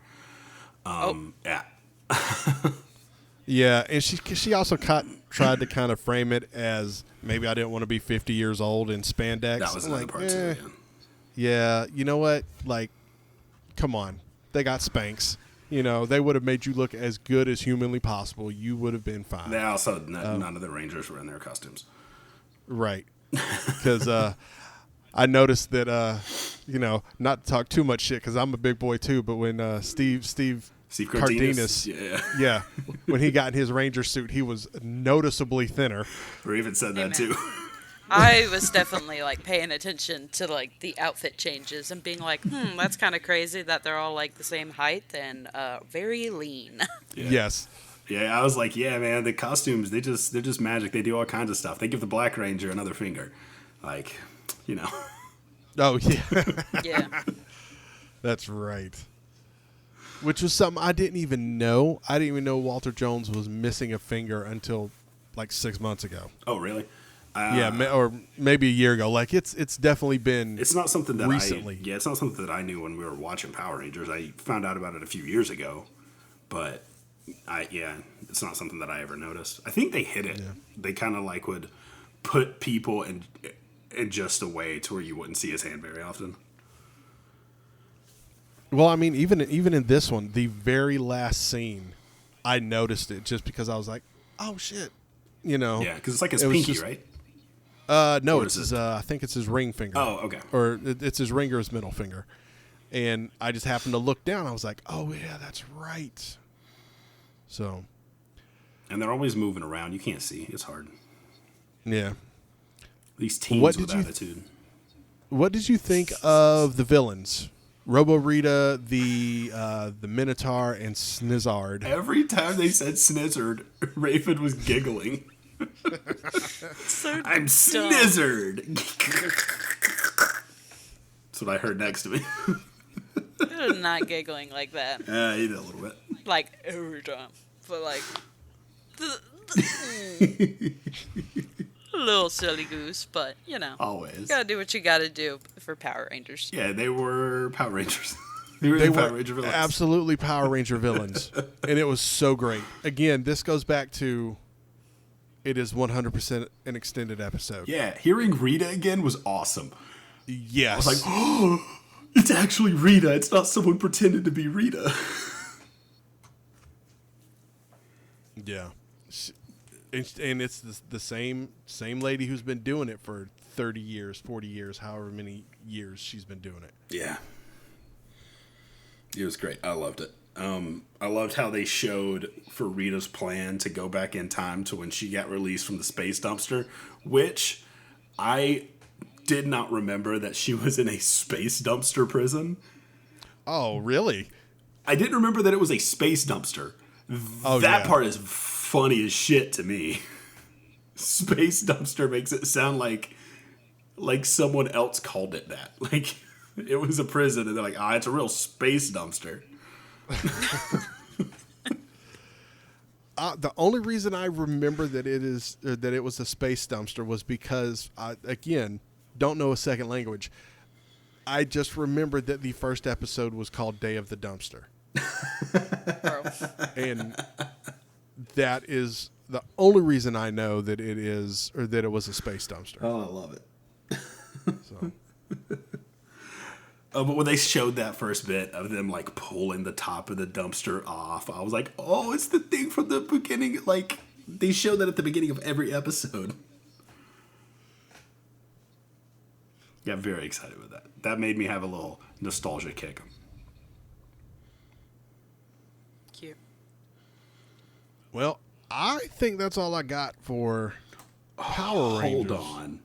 Yeah. Yeah, and she also tried to kind of frame it as maybe I didn't want to be 50 years old in spandex. That was I'm another part too. Yeah, you know what? Come on. They got Spanx. They would have made you look as good as humanly possible. You would have been fine. They also, none of the Rangers were in their costumes. Right. Because I noticed that, not to talk too much shit because I'm a big boy too, but when Steve Cardenas, yeah, when he got in his Ranger suit, he was noticeably thinner. Raven said that Amen. too. I was definitely paying attention to the outfit changes and being like, that's kind of crazy that they're all the same height and very lean. Yeah. Yes. Yeah, I was like, yeah, man, the costumes, they're just magic. They do all kinds of stuff. They give the Black Ranger another finger. Oh, yeah. Yeah. That's right. Which was something I didn't even know. I didn't even know Walter Jones was missing a finger until 6 months ago. Oh, really? Yeah, or maybe a year ago. It's definitely been. It's not something that recently. it's not something that I knew when we were watching Power Rangers. I found out about it a few years ago, but it's not something that I ever noticed. I think they hid it. Yeah. They kind of would put people in just a way to where you wouldn't see his hand very often. Well, I mean, even in this one, the very last scene, I noticed it just because I was like, "Oh shit," Yeah, because it's his pinky, right? No, Or it's is his. I think it's his ring finger. Oh, okay. Or it's his ring or his middle finger, and I just happened to look down. I was like, "Oh yeah, that's right." So. And they're always moving around. You can't see. It's hard. Yeah. These teams with attitude. What did you think of the villains? Robo Rita, the Minotaur, and Snizzard. Every time they said Snizzard, Raven was giggling. So I'm dumb. snizzard. That's what I heard next to me. You're not giggling like that. He did a little bit. Like every time. But like a little silly goose, but you know. Always. You gotta do what you gotta do for Power Rangers. Yeah, they were Power Rangers. They the were Power Ranger villains. absolutely Power Ranger villains, and it was so great. Again, this goes back to it is 100% an extended episode. Yeah, hearing Rita again was awesome. Yes. I was like, oh, it's actually Rita. It's not someone pretending to be Rita. Yeah. And it's the same lady who's been doing it for 30 years, 40 years, however many years she's been doing it. Yeah. It was great. I loved it. I loved how they showed for Rita's plan to go back in time to when she got released from the space dumpster, which I did not remember that she was in a space dumpster prison. Oh, really? I didn't remember that it was a space dumpster. Oh, that yeah. part is funny as shit to me. Space dumpster makes it sound like someone else called it that. Like it was a prison and they're like, it's a real space dumpster. The only reason I remember that it was a space dumpster was because I, again, don't know a second language. I just remembered that the first episode was called Day of the Dumpster. And that is the only reason I know that it is, or that it was a space dumpster. Oh, I love it. So. But when they showed that first bit of them like pulling the top of the dumpster off, I was like, oh, it's the thing from the beginning. Like they showed that at the beginning of every episode. Got very excited with that. That made me have a little nostalgia kick. Cute. Well, I think that's all I got for Power Rangers. Hold on.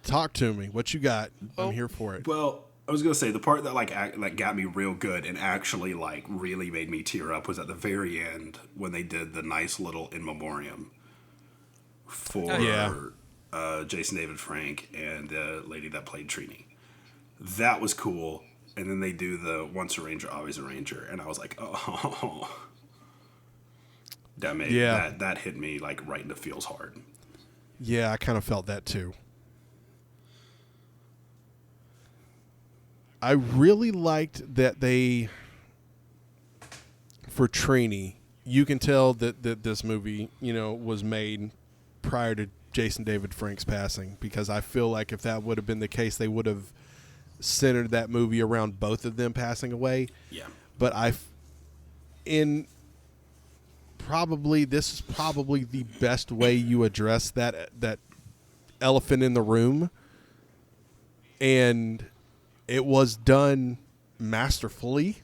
Talk to me. What you got? I'm here for it. Well, I was gonna say the part that like got me real good and actually like really made me tear up was at the very end when they did the nice little in memoriam for Jason David Frank and the lady that played Trini. That was cool. And then they do the once a Ranger, always a Ranger, and I was like, oh, that made that hit me like right in the feels hard. Yeah, I kind of felt that too. I really liked that they, for Trini, you can tell that this movie, was made prior to Jason David Frank's passing, because I feel like if that would have been the case, they would have centered that movie around both of them passing away. Yeah. But this is probably the best way you address that elephant in the room. And it was done masterfully.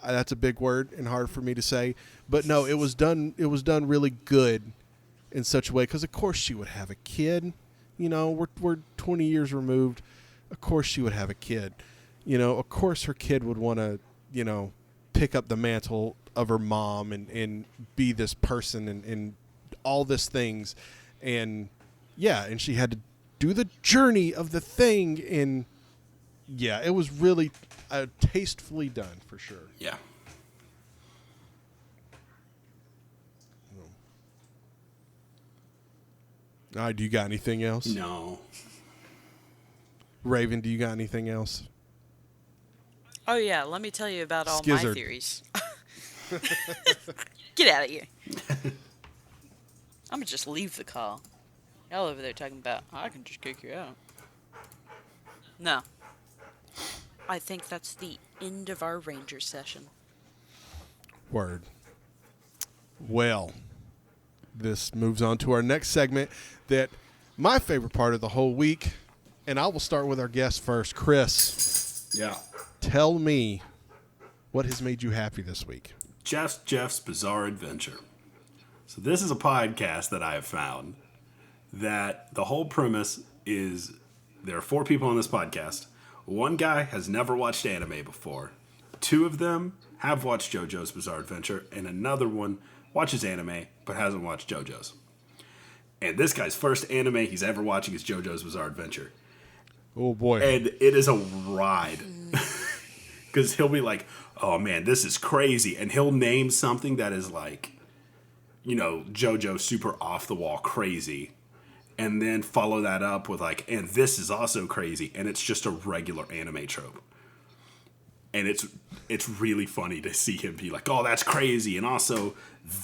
That's a big word and hard for me to say, but no, it was done really good in such a way, because of course she would have a kid. We're 20 years removed. Of course she would have a kid. Of course her kid would want to, pick up the mantle of her mom and be this person and all these things. And and she had to do the journey of the thing. And yeah, it was really tastefully done for sure. Yeah. All right, do you got anything else? No. Raven, do you got anything else? Oh yeah, let me tell you about all my Skizzard. theories. Get out of here. I'm gonna just leave the call. Y'all over there talking about, I can just kick you out. No. I think that's the end of our Ranger session. Word. Well, this moves on to our next segment, that my favorite part of the whole week, and I will start with our guest first. Chris, Yeah. tell me what has made you happy this week. Jeff's Bizarre Adventure. So this is a podcast that I have found that the whole premise is there are 4 people on this podcast. One guy has never watched anime before. 2 of them have watched JoJo's Bizarre Adventure, and another one watches anime but hasn't watched JoJo's. And this guy's first anime he's ever watching is JoJo's Bizarre Adventure. Oh boy. And it is a ride. Because he'll be like, oh man, this is crazy. And he'll name something that is like, JoJo super off the wall crazy. And then follow that up with like, and this is also crazy. And it's just a regular anime trope. And it's really funny to see him be like, oh, that's crazy. And also,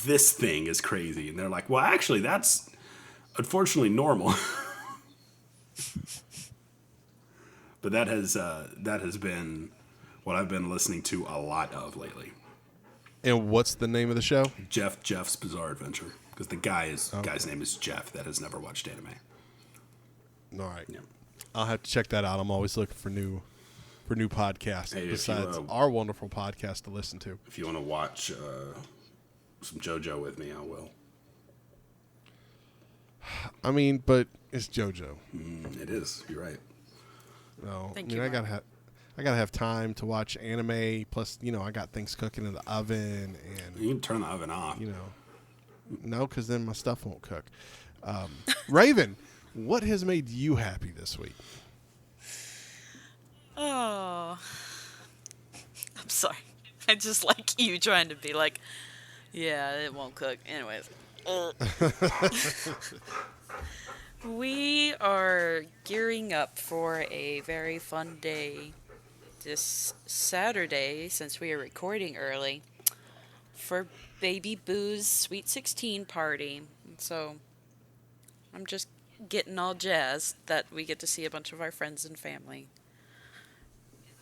this thing is crazy. And they're like, well, actually, that's unfortunately normal. But that has been what I've been listening to a lot of lately. And what's the name of the show? Jeff's Bizarre Adventure. Because the guy's name is Jeff that has never watched anime. All right. Yeah. I'll have to check that out. I'm always looking for new podcasts besides our wonderful podcast to listen to. If you want to watch some JoJo with me, I will. I mean, but it's JoJo. It is. You're right. No, Thank you, I gotta have time to watch anime. Plus, I got things cooking in the oven, and You can turn the oven off. no, because then my stuff won't cook. Raven, what has made you happy this week? Oh. I'm sorry. I just like you trying to be like, yeah, it won't cook. Anyways. We are gearing up for a very fun day this Saturday, since we are recording early, for Baby Boo's Sweet 16 party. So I'm just getting all jazzed that we get to see a bunch of our friends and family.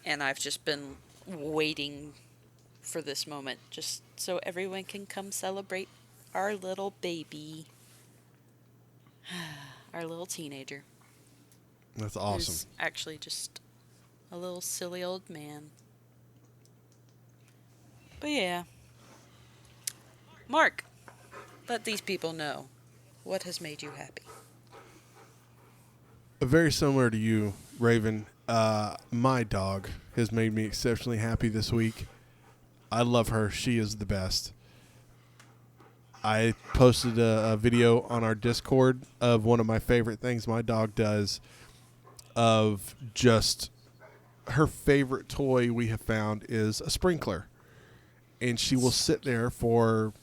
And I've just been waiting for this moment, just so everyone can come celebrate our little baby. Our little teenager. That's awesome. Who's actually just a little silly old man. But yeah. Mark, let these people know what has made you happy. Very similar to you, Raven. My dog has made me exceptionally happy this week. I love her. She is the best. I posted a video on our Discord of one of my favorite things my dog does, of just her favorite toy we have found is a sprinkler. And she will sit there for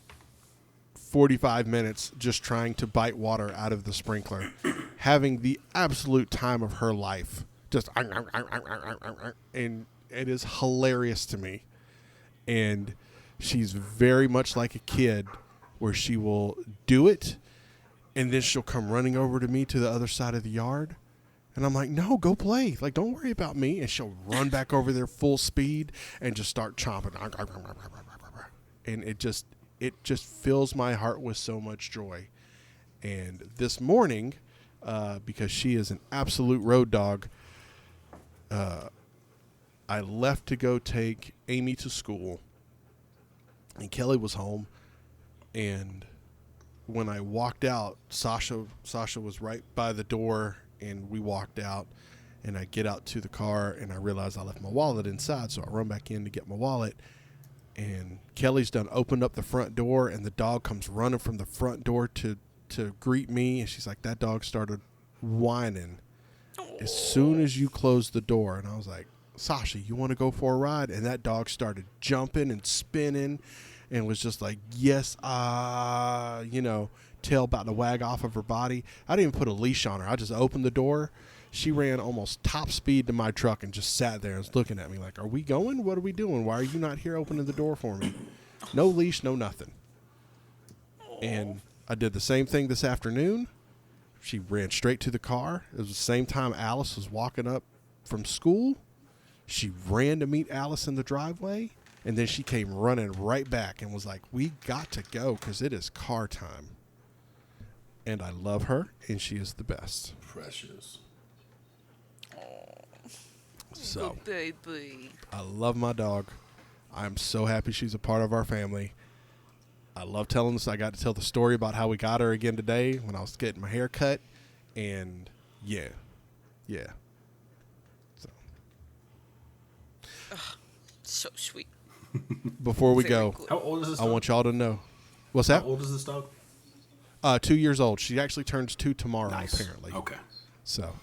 45 minutes just trying to bite water out of the sprinkler, having the absolute time of her life. Just, and it is hilarious to me. And she's very much like a kid, where she will do it, and then she'll come running over to me to the other side of the yard. And I'm like, no, go play. Like, don't worry about me. And she'll run back over there full speed and just start chomping. And it just fills my heart with so much joy. And this morning, because she is an absolute road dog, I left to go take Amy to school, and Kelly was home. And when I walked out, Sasha was right by the door, and we walked out, and I get out to the car, and I realize I left my wallet inside, so I run back in to get my wallet, and Kelly's done opened up the front door, and the dog comes running from the front door to greet me, and she's like, that dog started whining as soon as you closed the door, and I was like, Sasha, you want to go for a ride? And that dog started jumping and spinning, and was just like, yes, tail about to wag off of her body. I didn't even put a leash on her. I just opened the door. She ran almost top speed to my truck and just sat there and was looking at me like, are we going? What are we doing? Why are you not here opening the door for me? No leash, no nothing. And I did the same thing this afternoon. She ran straight to the car. It was the same time Alice was walking up from school. She ran to meet Alice in the driveway. And then she came running right back and was like, we got to go because it is car time. And I love her, and she is the best. Precious. So, baby. I love my dog. I'm so happy she's a part of our family. I love telling this. I got to tell the story about how we got her again today when I was getting my hair cut. And, yeah. So sweet. Before we Very go, cool. How old is this I dog? want y'all to know. What's that? How old is this dog? 2 years old. She actually turns 2 tomorrow, Nice. apparently. Okay. So,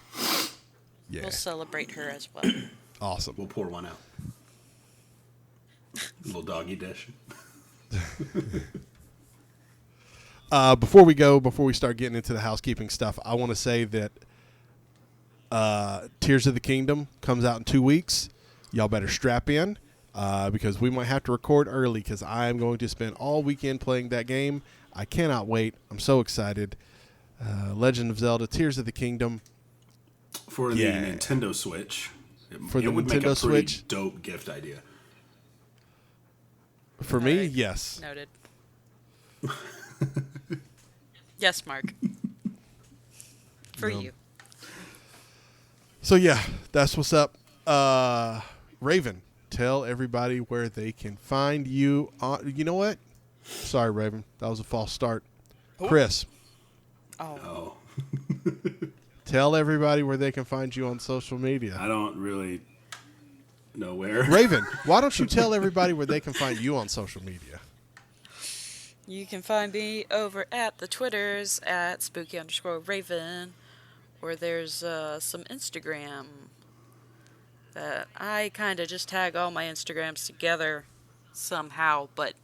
yeah. We'll celebrate her as well. Awesome. We'll pour one out. Little doggy dish. Before we start getting into the housekeeping stuff, I want to say that Tears of the Kingdom comes out in 2 weeks. Y'all better strap in because we might have to record early because I am going to spend all weekend playing that game. I cannot wait. I'm so excited. Legend of Zelda, Tears of the Kingdom. For the Nintendo Switch. For the would make Nintendo a pretty Switch? dope gift idea. For me, Alright. yes. Noted. Yes, Mark. For you. So yeah, that's what's up. Raven, tell everybody where they can find you. You know what? Sorry, Raven. That was a false start. Chris, Oh. tell everybody where they can find you on social media. I don't really know where. Raven, why don't you tell everybody where they can find you on social media? You can find me over at the Twitters at spooky_raven, or there's some Instagram that I kind of just tag all my Instagrams together somehow, but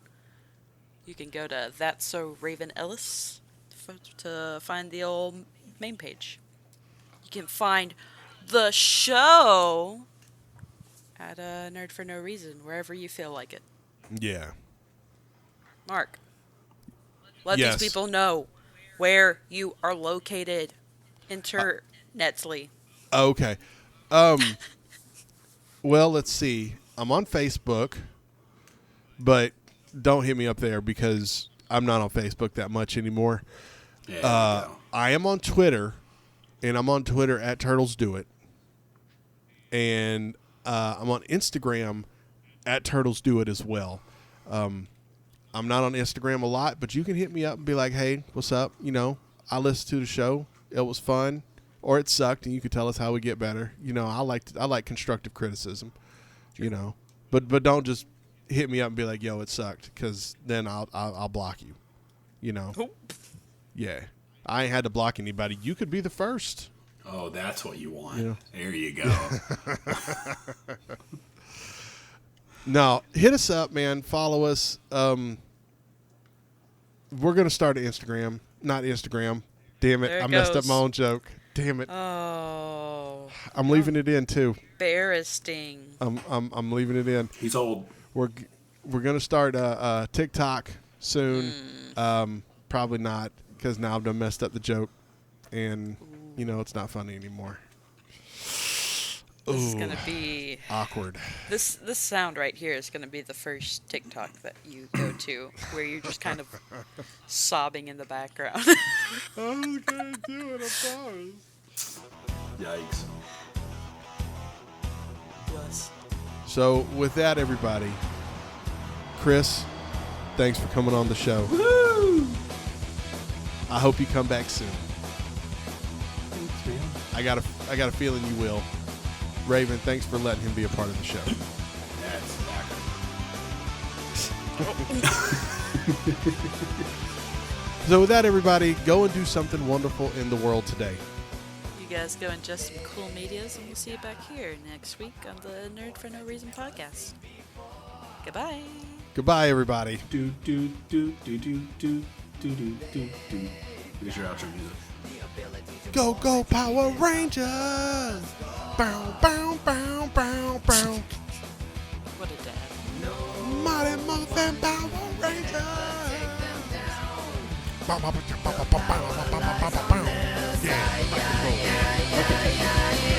you can go to That's So Raven Ellis to find the old main page. You can find the show at Nerd for No Reason, wherever you feel like it. Yeah. Mark, let Yes. these people know where you are located internetly. Okay. Well, let's see. I'm on Facebook, but don't hit me up there because I'm not on Facebook that much anymore. Yeah, there you go. I am on Twitter, and I'm on Twitter at Turtles Do It. And I'm on Instagram at Turtles Do It as well. I'm not on Instagram a lot, but you can hit me up and be like, hey, what's up? You know, I listened to the show. It was fun. Or it sucked, and you can tell us how we get better. You know, I like constructive criticism, you know. But don't just hit me up and be like, yo, it sucked, because then I'll block you, you know. Yeah. I ain't had to block anybody. You could be the first. Oh, that's what you want. Yeah. There you go. No, hit us up, man. Follow us. We're going to start an Instagram. Not Instagram. Damn it. There it I messed up goes. my own joke. Damn it. Oh, I'm leaving it in, too. embarrassing. I'm leaving it in. He's old. We're going to start TikTok soon. Probably not, because now I've done messed up the joke. And, you know, it's not funny anymore. This is Ooh, gonna be awkward. this sound right here is gonna be the first TikTok that you go to where you're just kind of sobbing in the background. I was going to do it, I'm sorry. Yikes. Yes. So, with that, everybody, Chris, thanks for coming on the show. Woo! I hope you come back soon. Thanks, man. I got a feeling you will. Raven, thanks for letting him be a part of the show. That's So, with that, everybody, go and do something wonderful in the world today. You guys go and just some cool medias, and we'll see you back here next week on the Nerd for No Reason podcast. Goodbye. Goodbye, everybody. do do do do do do do do do do. Here's your outro music. Go, go, Power Rangers! Bow, bow, bow, bow, bow. What a dad. Mighty Morphin Power Rangers! Bow, bow, bow, bow, bow, bow, bow, bow, bow, bow, bow. Yeah, rock and roll. Okay.